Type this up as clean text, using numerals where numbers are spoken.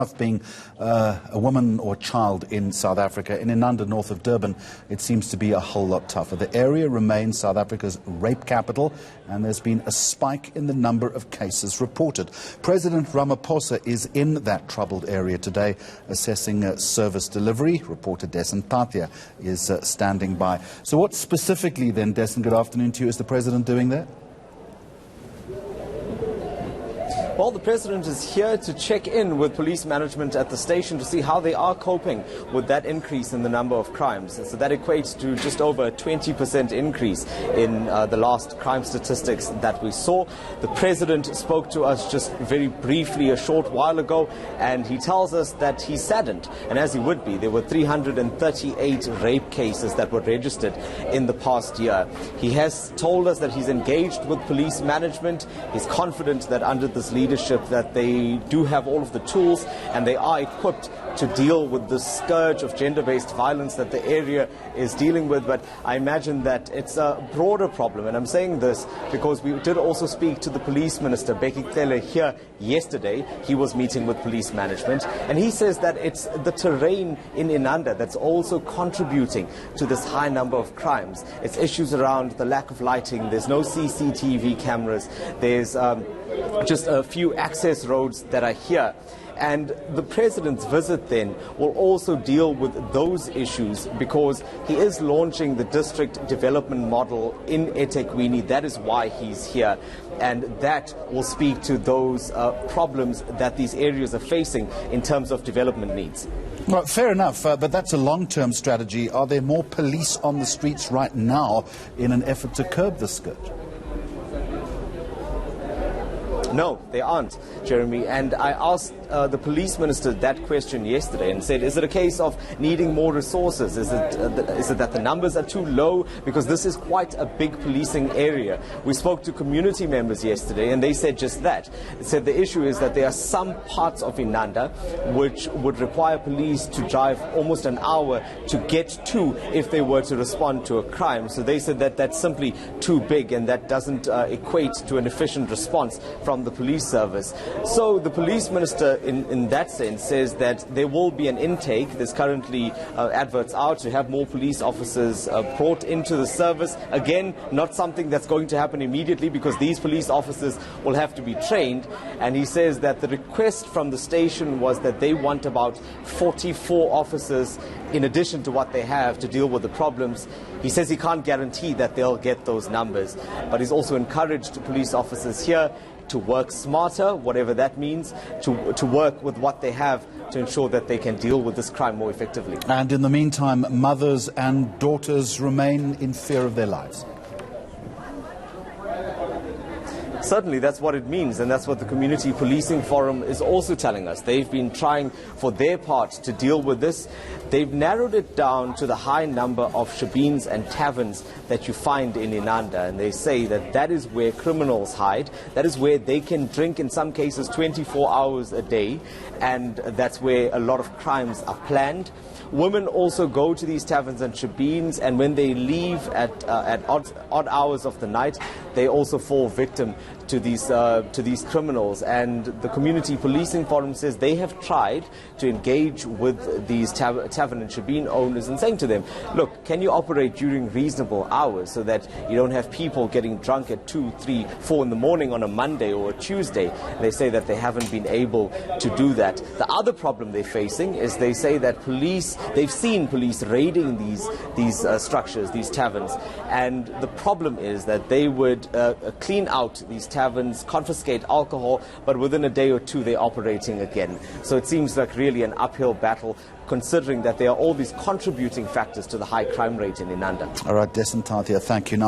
Of being a woman or child in South Africa. In Inanda, north of Durban, it seems to be a whole lot tougher. The area remains South Africa's rape capital, and there's been a spike in the number of cases reported. President Ramaphosa is in that troubled area today, assessing service delivery. Reporter Desan Tatia is standing by. So what specifically then, Desan, good afternoon to you, is the President doing there? Well, the President is here to check in with police management at the station to see how they are coping with that increase in the number of crimes. So that equates to just over a 20% increase in the last crime statistics that we saw. The President spoke to us just very briefly a short while ago, and he tells us that he's saddened. And as he would be, there were 338 rape cases that were registered in the past year. He has told us that he's engaged with police management. He's confident that under this leadership that they do have all of the tools and they are equipped to deal with the scourge of gender-based violence that the area is dealing with. But I imagine that it's a broader problem, and I'm saying this because we did also speak to the police minister, Becky here yesterday. He was meeting with police management, and he says that it's the terrain in Inanda that's also contributing to this high number of crimes. It's issues around the lack of lighting, there's no CCTV cameras, there's just a few access roads that are here. And the President's visit then will also deal with those issues because he is launching the district development model in eThekwini. That is why he's here. And that will speak to those problems that these areas are facing in terms of development needs. Well, fair enough, but that's a long-term strategy. Are there more police on the streets right now in an effort to curb the scourge? No, they aren't, Jeremy. And I asked the police minister that question yesterday and said, is it a case of needing more resources? Is it that the numbers are too low? Because this is quite a big policing area. We spoke to community members yesterday and they said just that. They said the issue is that there are some parts of Inanda which would require police to drive almost an hour to get to if they were to respond to a crime. So they said that that's simply too big and that doesn't equate to an efficient response from the police service. So the police minister in that sense says that there will be an intake. There's currently adverts out to have more police officers brought into the service. Again, not something that's going to happen immediately because these police officers will have to be trained. And he says that the request from the station was that they want about 44 officers in addition to what they have to deal with the problems. He says he can't guarantee that they'll get those numbers, but he's also encouraged police officers here to work smarter, whatever that means, to work with what they have to ensure that they can deal with this crime more effectively. And in the meantime, mothers and daughters remain in fear of their lives. Certainly, that's what it means, and that's what the Community Policing Forum is also telling us. They've been trying for their part to deal with this. They've narrowed it down to the high number of shebeens and taverns that you find in Inanda, and they say that that is where criminals hide. That is where they can drink, in some cases, 24 hours a day, and that's where a lot of crimes are planned. Women also go to these taverns and shebeens, and when they leave at odd hours of the night, they also fall victim to these criminals. And the Community Policing Forum says they have tried to engage with these tavern and shebeen owners and saying to them, look, can you operate during reasonable hours so that you don't have people getting drunk at 2, 3, 4 in the morning on a Monday or a Tuesday? And they say that they haven't been able to do that. The other problem they're facing is they say that they've seen police raiding these structures, these taverns, and the problem is that they would clean out these taverns, confiscate alcohol, but within a day or two they're operating again. So it seems like really an uphill battle, considering that there are all these contributing factors to the high crime rate in Inanda. All right, Desan Tatia, thank you. Now